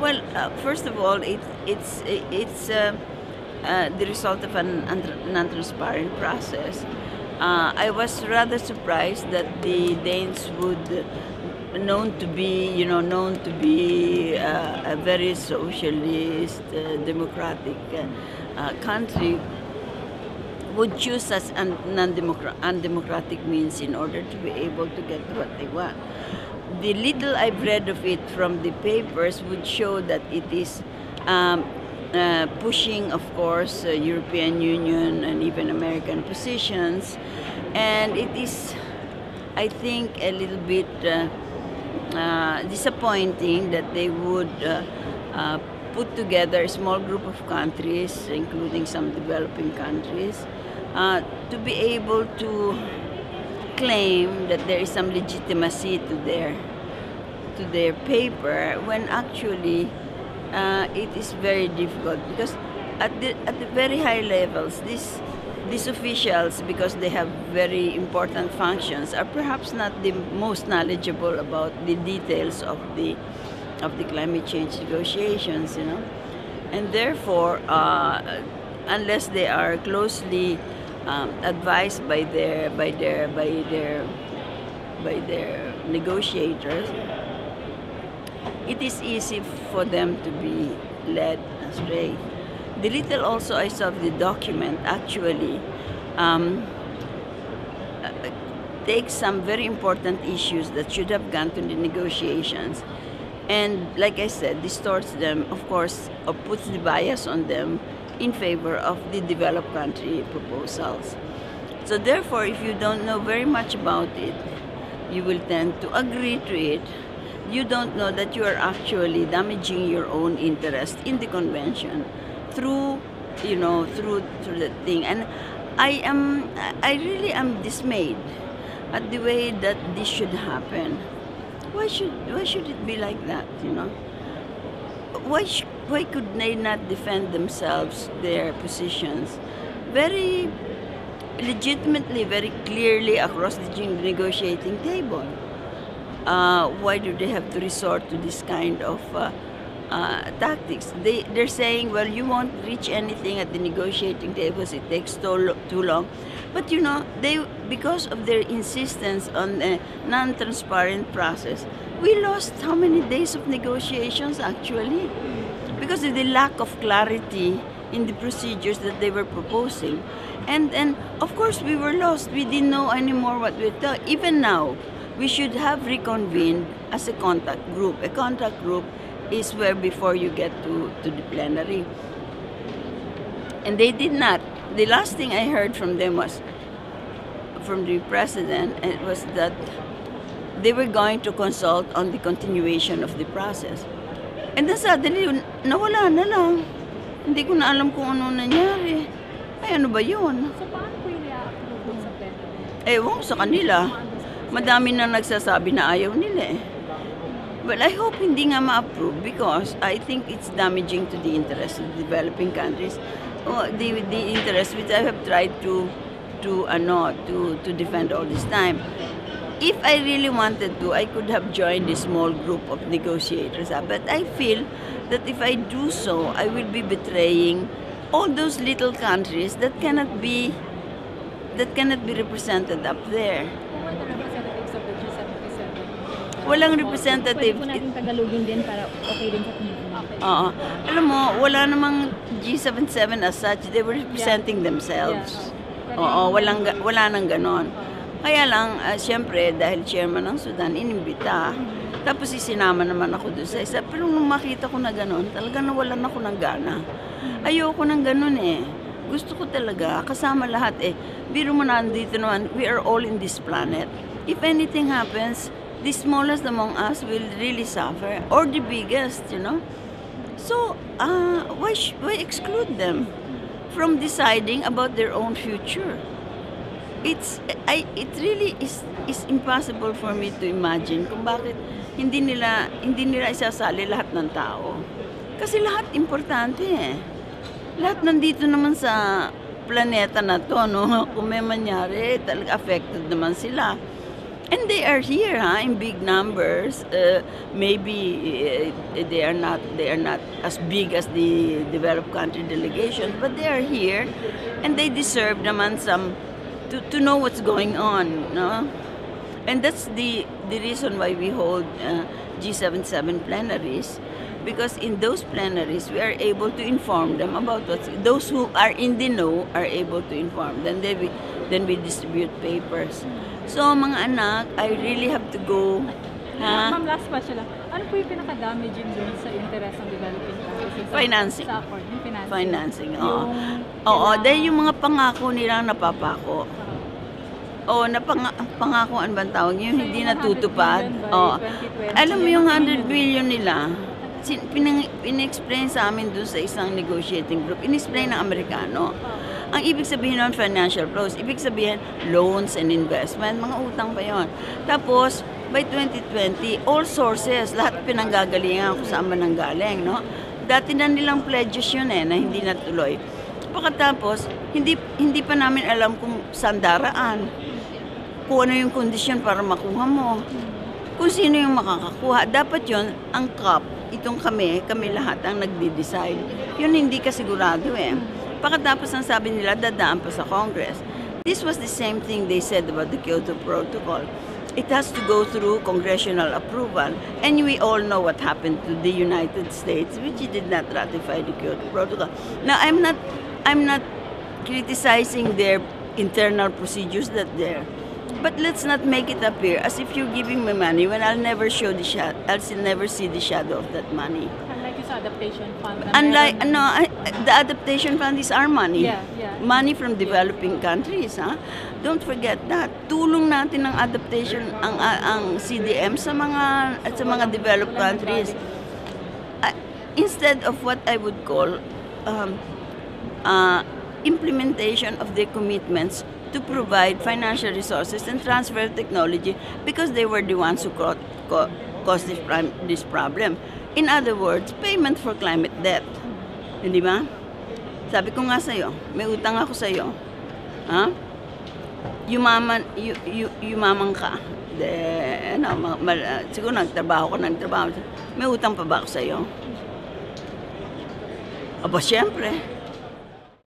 Well, first of all, it's the result of a non-transparent process. I was rather surprised that the Danes would, known to be a very socialist, democratic country, would choose as undemocratic means in order to be able to get what they want. The little I've read of it from the papers would show that it is pushing, of course, European Union and even American positions, and it is, I think, a little bit disappointing that they would put together a small group of countries, including some developing countries, to be able to claim that there is some legitimacy to their paper, when actually it is very difficult, because at the very high levels, these officials, because they have very important functions, are perhaps not the most knowledgeable about the details of the climate change negotiations, and therefore, unless they are closely advised by their negotiators, it is easy for them to be led astray. The little also I saw of the document actually takes some very important issues that should have gone to the negotiations, and like I said, distorts them, of course, or puts the bias on them in favor of the developed country proposals. So therefore, if you don't know very much about it, you will tend to agree to it. You don't know that you are actually damaging your own interest in the convention through the thing. And I really am dismayed at the way that this should happen. Why should it be like that? Why could they not defend themselves, their positions, very legitimately, very clearly across the negotiating table? Why do they have to resort to this kind of tactics? They're saying, well, you won't reach anything at the negotiating tables, it takes too long. But because of their insistence on a non-transparent process, we lost how many days of negotiations actually? Because of the lack of clarity in the procedures that they were proposing. And of course we were lost. We didn't know anymore what we were doing. Even now, we should have reconvened as a contact group. A contact group is where before you get to the plenary. And they did not. The last thing I heard from them was, from the president, it was that they were going to consult on the continuation of the process. And then suddenly, nawala na lang. Hindi ko na alam kung ano nangyari. Ay, ano ba yun? So, paano po yung i-approve sa plenary? Ewan ko sa kanila. Madami na nagsasabi na ayaw nila eh. Well, I hope hindi nga ma-approve, because I think it's damaging to the interest of developing countries. The interest which I have tried to defend all this time. If I really wanted to, I could have joined a small group of negotiators. But I feel that if I do so, I will be betraying all those little countries that cannot be represented up there. Who are the representatives of the G77? Walang representative. Pwede po natin Tagalogin din para okay din sa community. Alam mo, wala namang G77 as such. They were representing themselves. Oo, wala nang ganon. Kaya lang, siyempre, dahil chairman ng Sudan, inimbita. Tapos isinama naman ako doon sa isa. Pero nung makita ko na ganon, talaga nawalan ako ng gana. Ayoko ng ganon eh. Gusto ko talaga, kasama lahat eh. Biro mo na dito naman, we are all in this planet. If anything happens, the smallest among us will really suffer, or the biggest, So, why exclude them from deciding about their own future? It really is impossible for me to imagine kung bakit hindi nila isasali lahat ng tao. Kasi lahat importante eh. Lahat nandito naman sa planeta na to, no? Kung may mangyari, talaga affected naman sila. And they are here, in big numbers. Maybe they are not as big as the developed country delegations, but they are here, and they deserve naman some to know what's going on, no? And that's the reason why we hold G77 plenaries, because in those plenaries we are able to inform them about those who are in the know are able to inform. Then we distribute papers. So mga anak, I really have to go. Ma'am, last question lang. Ano po yung pinaka-damaging dun sa interest ng developing countries? Financing. Sa accord, yung financing. Financing, oo. Oo, dahil yung mga pangako nilang napapako. Oo, pangakoan ba ang tawag yun? So, Hindi yung 100 natutupad. billion by Oo. 2020, Alam mo yung 100 billion nila, in-explain sa amin dun sa isang negotiating group, in-explain ng Amerikano. Ang ibig sabihin ng financial flows, ibig sabihin loans and investment, mga utang pa yon. Tapos, by 2020, all sources, lahat pinanggagalingan kung saan man nanggaling, no? Dati na nilang pledges yun na hindi natuloy. Pagkatapos, hindi pa namin alam kung saan daraan, kung ano yung kondisyon para makuha mo, kung sino yung makakakuha. Dapat yun, ang COP, itong kami lahat ang nagde-decide. Yun hindi ka sigurado eh. Pagkatapos ang sabi nila, dadaan pa sa Congress. This was the same thing they said about the Kyoto Protocol. It has to go through congressional approval. And we all know what happened to the United States, which did not ratify the Kyoto Protocol. Now, I'm not criticizing their internal procedures that there. But let's not make it appear as if you're giving me money when I'll never see the shadow of that money. Unlike yung sa adaptation fund. Unlike, the adaptation fund is our money. Yeah. Money from developing countries, Don't forget that. Tulong natin ng adaptation ang CDM sa mga developed countries. Instead of what I would call implementation of their commitments to provide financial resources and transfer technology, because they were the ones who caused this problem. In other words, payment for climate debt. Hindi ba? Sabi ko nga sa'yo, may utang ako sa'yo. Yumaman ka. Siguro nagtrabaho. May utang pa ba ako sa'yo? Aba, siyempre.